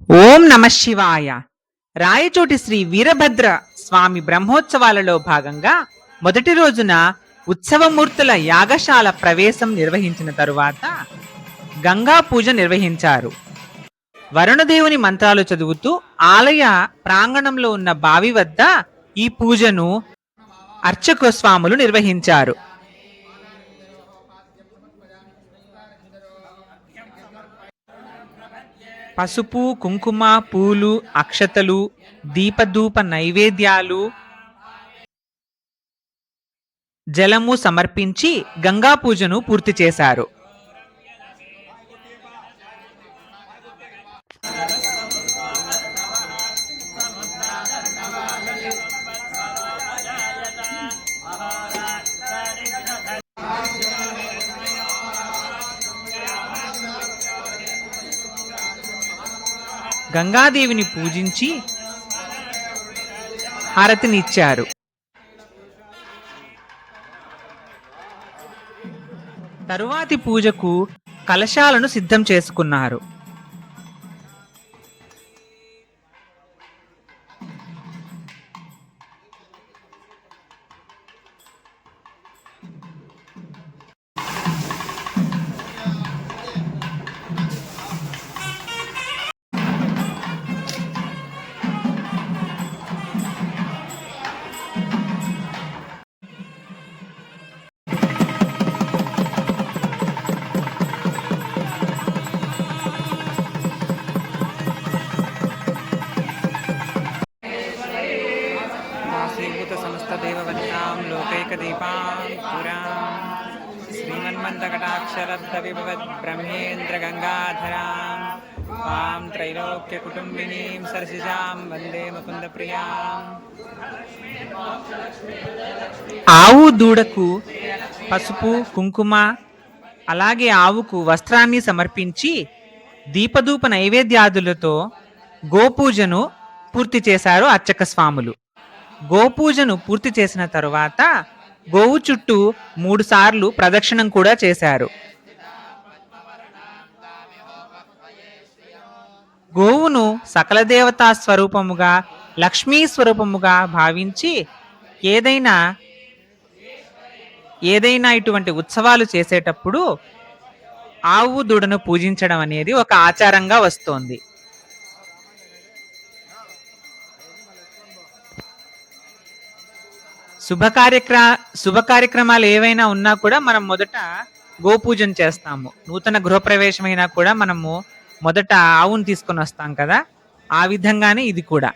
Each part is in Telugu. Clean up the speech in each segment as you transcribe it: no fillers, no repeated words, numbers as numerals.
ఓం నమ శివాయ. రాయచోటి శ్రీ వీరభద్ర స్వామి బ్రహ్మోత్సవాలలో భాగంగా మొదటి రోజున ఉత్సవమూర్తుల యాగశాల ప్రవేశం నిర్వహించిన తరువాత గంగా పూజ నిర్వహించారు. వరుణదేవుని మంత్రాలు చదువుతూ ఆలయ ప్రాంగణంలో ఉన్న బావి వద్ద ఈ పూజను అర్చక స్వాములు నిర్వహించారు. పసుపు, కుంకుమ, పూలు, అక్షతలు, దీపధూప నైవేద్యాలు, జలము సమర్పించి గంగా పూజను పూర్తి చేశారు. గంగాదేవిని పూజించి హారతినిచ్చారు. తరువాతి పూజకు కలశాలను సిద్ధం చేసుకున్నారు. సమస్తదేవవనితాం లోకైకదీపాం పురాం శ్రీమన్మంతకటాక్షరబ్ధవిభవద్ బ్రహ్మేంద్ర గంగాధరాం తాం త్రైలోక్యకుటుంబినీం సరసిజాం వందే ముకుంద ప్రియాం. ఆవు దూడకు పసుపు, కుంకుమ, అలాగే ఆవుకు వస్త్రాన్ని సమర్పించి దీపధూప నైవేద్యాదులతో గోపూజను పూర్తి చేశారు అర్చక స్వాములు. గోపూజను పూర్తి చేసిన తరువాత గోవు చుట్టూ 3 సార్లు ప్రదక్షిణం కూడా చేశారు. గోవును సకల దేవతా స్వరూపముగా, లక్ష్మీ స్వరూపముగా భావించి ఏదైనా ఇటువంటి ఉత్సవాలు చేసేటప్పుడు ఆవు దూడను పూజించడం అనేది ఒక ఆచారంగా వస్తోంది. శుభ కార్యక్రమాలు ఏవైనా ఉన్నా కూడా మనం మొదట గోపూజన చేస్తాము. నూతన గృహప్రవేశమైనా కూడా మనము మొదట ఆవును తీసుకొని వస్తాం కదా, ఆ విధంగానే ఇది కూడా.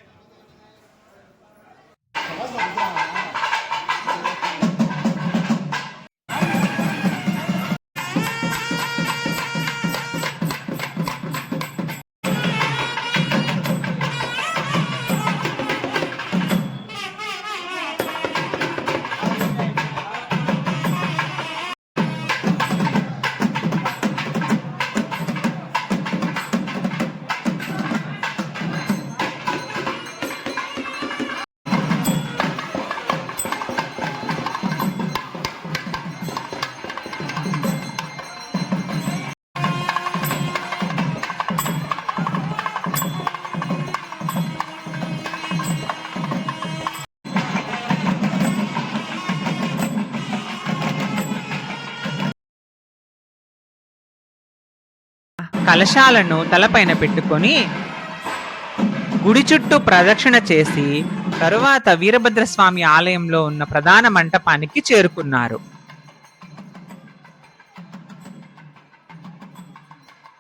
కలశాలను తలపైన పెట్టుకొని గుడి చుట్టూ ప్రదక్షిణ చేసి తరువాత వీరభద్రస్వామి ఆలయంలో ఉన్న ప్రధాన మంటపానికి చేరుకున్నారు.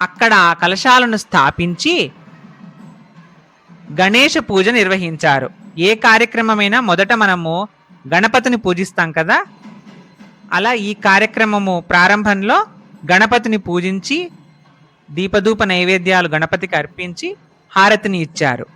అక్కడ కలశాలను స్థాపించి గణేష పూజ నిర్వహించారు. ఏ కార్యక్రమమైనా మొదట మనము గణపతిని పూజిస్తాం కదా, అలా ఈ కార్యక్రమము ప్రారంభంలో గణపతిని పూజించి దీపధూప నైవేద్యాలు గణపతికి అర్పించి హారతిని ఇచ్చారు.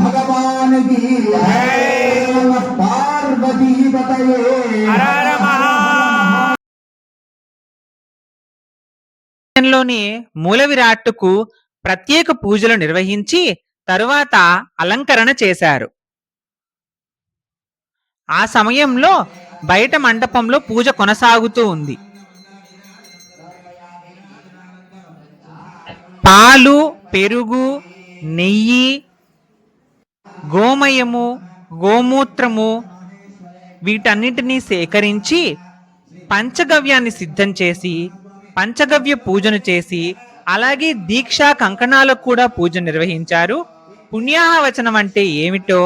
भगवान की पार्वती बताइए లోని మూల విరాట్టుకు ప్రత్యేక పూజలు నిర్వహించి తరువాత అలంకరణ చేశారు. ఆ సమయంలో బయట మండపంలో పూజ కొనసాగుతూ ఉంది. పాలు, పెరుగు, నెయ్యి, గోమయము, గోమూత్రము వీటన్నిటినీ సేకరించి పంచగవ్యాన్ని సిద్ధం చేసి పంచగవ్య పూజను చేసి అలాగే దీక్షా కంకణాలకు కూడా పూజ నిర్వహించారు. పుణ్యాహవచనం అంటే ఏమిటో,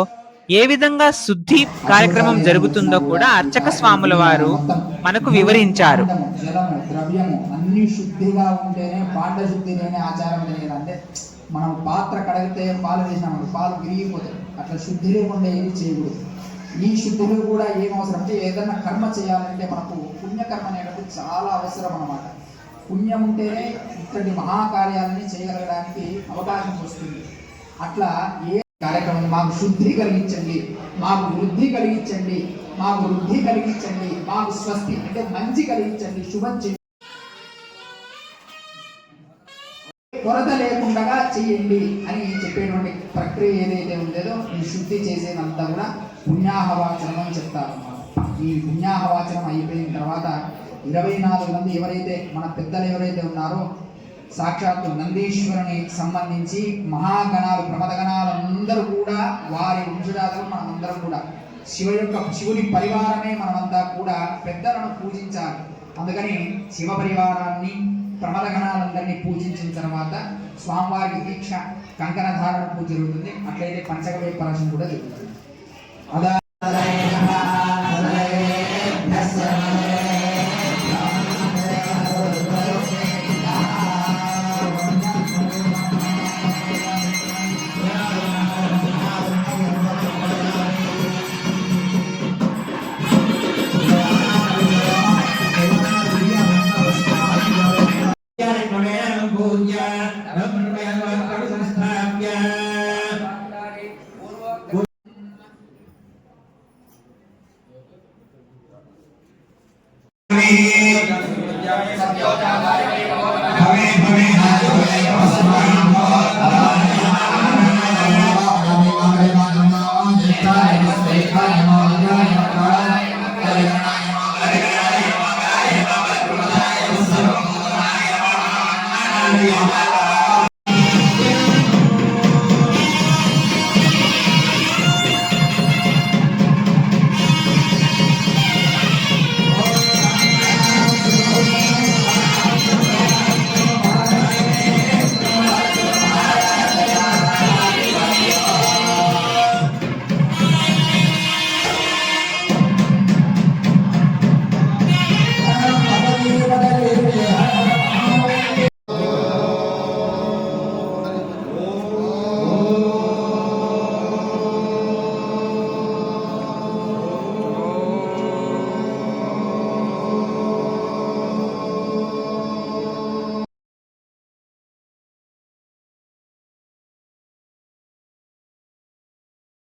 ఏ విధంగా శుద్ధి కార్యక్రమం జరుగుతుందో కూడా అర్చక స్వాముల వారు మనకు వివరించారు. జలము, ద్రవ్యము అన్ని శుద్ధిగా ఉంటేనే పాండ శుద్ధిలోనే ఆచారం లేదంటే మనం పాత్ర కడిగితే పాలు వేసినాము పాలు విరిగిపోతాయి. అట్లా శుద్ధి లేకుండా ఏది చేయకూడదు. ఈ శుద్ధిలో కూడా ఏం అవసరం అంటే ఏదైనా కర్మ చేయాలంటే మనకు పుణ్యకర్మ అనేది చాలా అవసరం అన్నమాట. పుణ్యం ఉంటేనే ఇక్కడి మహాకార్యాలని చేయగలగడానికి అవకాశం వస్తుంది. అట్లా ఏ కార్యక్రమం మాకు శుద్ధి కలిగించండి, మాకు వృద్ధి కలిగించండి, మాకు వృద్ధి కలిగించండి, మాకు స్వస్తి అంటే మంచి కలిగించండి, శుభం చేయండి, కొరత లేకుండా చెయ్యండి అని చెప్పేటువంటి ప్రక్రియ ఏదైతే ఉండేదో ఈ శుద్ధి చేసేదంతా కూడా పుణ్యాహవాచనం అని చెప్తారు. ఈ పుణ్యాహవాచనం అయిపోయిన తర్వాత 24 మంది ఎవరైతే మన పెద్దలు ఎవరైతే ఉన్నారో సాక్షాత్తు నందీశ్వరుని సంబంధించి మహాగణాలు ప్రమదగణాలు అందరూ కూడా వారి వంశజాతులు మనమందరం కూడా శివుని పరివారమే మనమంతా కూడా పెద్దలను పూజించాలి. అందుకని శివ పరివారాన్ని ప్రమదగణాలందరినీ పూజించిన తర్వాత స్వామివారికి దీక్ష కంకణ ధారణ పూజ జరుగుతుంది. అట్లయితే పంచగవ్య పరశం కూడా జరుగుతుంది. అదా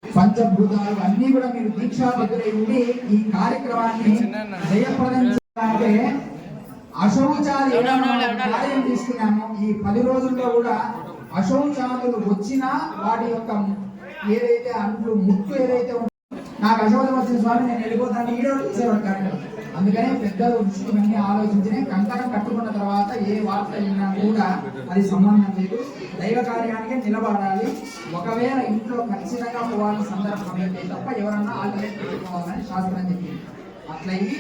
పంచభూతాలు అన్ని కూడా మీరు దీక్షాబద్ధులై ఉండి ఈ కార్యక్రమాన్ని జయప్రదం చేయాలంటే అశౌచాలు కార్యం తీసుకున్నాము. ఈ 10 రోజుల్లో కూడా అశౌచాలు వచ్చినా వాటి యొక్క ఏదైతే అంట్లు ముట్టు ఏదైతే నాకు అశౌచం వచ్చిన స్వామి నేను వెళ్ళిపోతాను ఈడో చేసేవాడు కార్యక్రమం. అందుకనే పెద్దలు దృష్టివన్నీ ఆలోచించిన కంకణం కట్టుకున్న తర్వాత ఏ వార్త అయినా కూడా అది సంబంధం లేదు, దైవ కార్యానికి నిలబడాలి. ఒకవేళ ఇంట్లో ఖచ్చితంగా పోవాలని సందర్భం అయితే తప్ప ఎవరన్నా ఆల్టర్నేట్ పెట్టుకోవాలని శాస్త్రం చెప్పింది. అట్లయి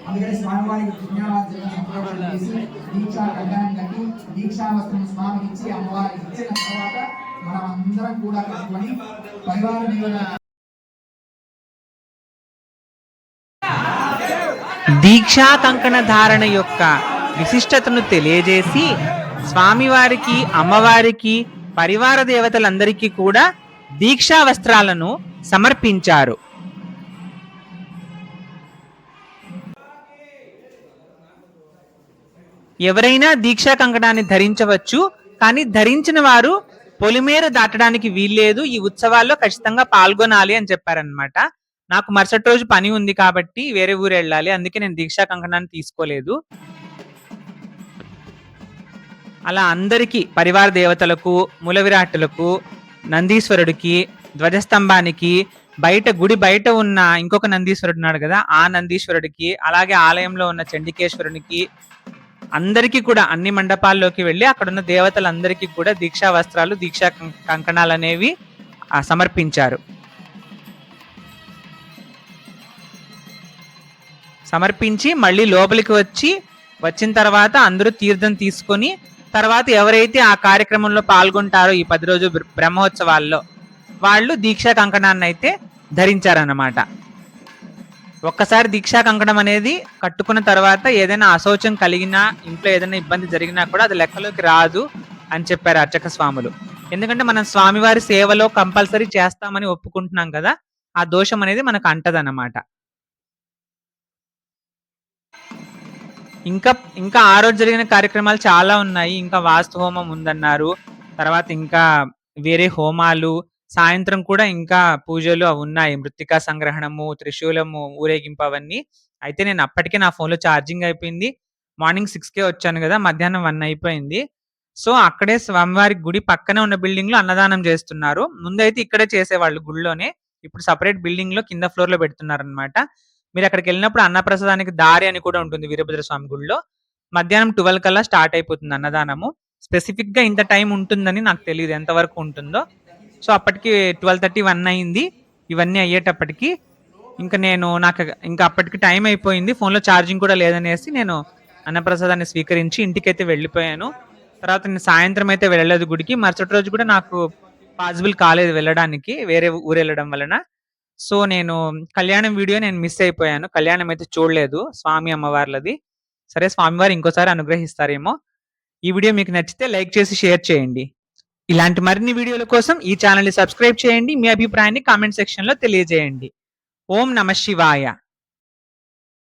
అందుకని స్వామివారికి పుణ్యావాద్యం సంప్రోక్షణ చేసి దీక్షా కంకణం కట్టి దీక్షా వస్త్రం స్వామికి ఇచ్చి అమ్మవారికి ఇచ్చిన తర్వాత మనం అందరం కూడా కట్టుకొని పరివార దీక్షా కంకణ ధారణ యొక్క విశిష్టతను తెలియజేసి స్వామివారికి, అమ్మవారికి, పరివార దేవతలందరికీ కూడా దీక్షా వస్త్రాలను సమర్పించారు. ఎవరైనా దీక్షా కంకణాన్ని ధరించవచ్చు, కానీ ధరించిన వారు పొలిమేర దాటడానికి వీల్లేదు. ఈ ఉత్సవాల్లో ఖచ్చితంగా పాల్గొనాలి అని చెప్పారనమాట. నాకు మరుసటి రోజు పని ఉంది కాబట్టి వేరే ఊరు వెళ్ళాలి. అందుకే నేను దీక్షా కంకణాన్ని తీసుకోలేదు. అలా అందరికీ పరివార దేవతలకు, మూల విరాట్టులకు, నందీశ్వరుడికి, ధ్వజస్తంభానికి, బయట గుడి బయట ఉన్న ఇంకొక నందీశ్వరుడు ఉన్నాడు కదా, ఆ నందీశ్వరుడికి, అలాగే ఆలయంలో ఉన్న చండికేశ్వరునికి, అందరికీ కూడా అన్ని మండపాల్లోకి వెళ్ళి అక్కడున్న దేవతలందరికీ కూడా దీక్షా వస్త్రాలు, దీక్షా కంకణాలు అనేవి సమర్పించారు. సమర్పించి మళ్ళీ లోపలికి వచ్చిన తర్వాత అందరూ తీర్థం తీసుకొని, తర్వాత ఎవరైతే ఆ కార్యక్రమంలో పాల్గొంటారో ఈ 10 రోజు బ్రహ్మోత్సవాల్లో వాళ్ళు దీక్షా కంకణాన్ని అయితే ధరించారన్నమాట. ఒక్కసారి దీక్షా కంకణం అనేది కట్టుకున్న తర్వాత ఏదైనా అశౌచం కలిగినా, ఇంట్లో ఏదైనా ఇబ్బంది జరిగినా కూడా అది లెక్కలోకి రాదు అని చెప్పారు అర్చక స్వాములు. ఎందుకంటే మనం స్వామివారి సేవలో కంపల్సరీ చేస్తామని ఒప్పుకుంటున్నాం కదా, ఆ దోషం అనేది మనకు అంటదన్నమాట. ఇంకా ఆ రోజు జరిగిన కార్యక్రమాలు చాలా ఉన్నాయి. ఇంకా వాస్తు హోమం ఉందన్నారు. తర్వాత ఇంకా వేరే హోమాలు, సాయంత్రం కూడా ఇంకా పూజలు అవి ఉన్నాయి. మృత్తికా సంగ్రహణము, త్రిశూలము, ఊరేగింపు అవన్నీ. అయితే నేను అప్పటికే నా ఫోన్‌లో ఛార్జింగ్ అయిపోయింది. మార్నింగ్ 6కే వచ్చాను కదా, మధ్యాహ్నం 1 అయిపోయింది. సో, అక్కడే స్వామివారి గుడి పక్కనే ఉన్న బిల్డింగ్‌లో అన్నదానం చేస్తున్నారు. ముందైతే ఇక్కడే చేసేవాళ్ళు గుడిలోనే. ఇప్పుడు సెపరేట్ బిల్డింగ్‌లో కింద ఫ్లోర్‌లో పెడుతున్నారనమాట. మీరు అక్కడికెళ్ళినప్పుడు అన్నప్రసాదానికి దారి అని కూడా ఉంటుంది వీరభద్ర స్వామి గుడిలో. మధ్యాహ్నం 12 కల్లా స్టార్ట్ అయిపోతుంది అన్నదానము. స్పెసిఫిక్‌గా ఇంత టైం ఉంటుందని నాకు తెలీదు ఎంతవరకు ఉంటుందో. సో, అప్పటికి 12:30, 1 అయింది. ఇవన్నీ అయ్యేటప్పటికి నాకు ఇంకా అప్పటికి టైం అయిపోయింది. ఫోన్‌లో ఛార్జింగ్ కూడా లేదనేసి నేను అన్నప్రసాదాన్ని స్వీకరించి ఇంటికైతే వెళ్ళిపోయాను. తర్వాత నేను సాయంత్రం అయితే వెళ్ళలేదు గుడికి. మరుసటి రోజు కూడా నాకు పాసిబుల్ కాలేదు వెళ్ళడానికి, వేరే ఊరెళ్ళడం వలన. సో, నేను కళ్యాణం వీడియో నేను మిస్ అయిపోయాను. కళ్యాణం అయితే చూడలేదు స్వామి అమ్మవార్లది. సరే, స్వామివారు ఇంకోసారి అనుగ్రహిస్తారేమో. ఈ వీడియో మీకు నచ్చితే లైక్ చేసి షేర్ చేయండి. ఇలాంటి మరిన్ని వీడియోల కోసం ఈ ఛానల్‌ని సబ్స్క్రైబ్ చేయండి. మీ అభిప్రాయాన్ని కామెంట్ సెక్షన్‌లో తెలియజేయండి. ఓం నమః శివాయ.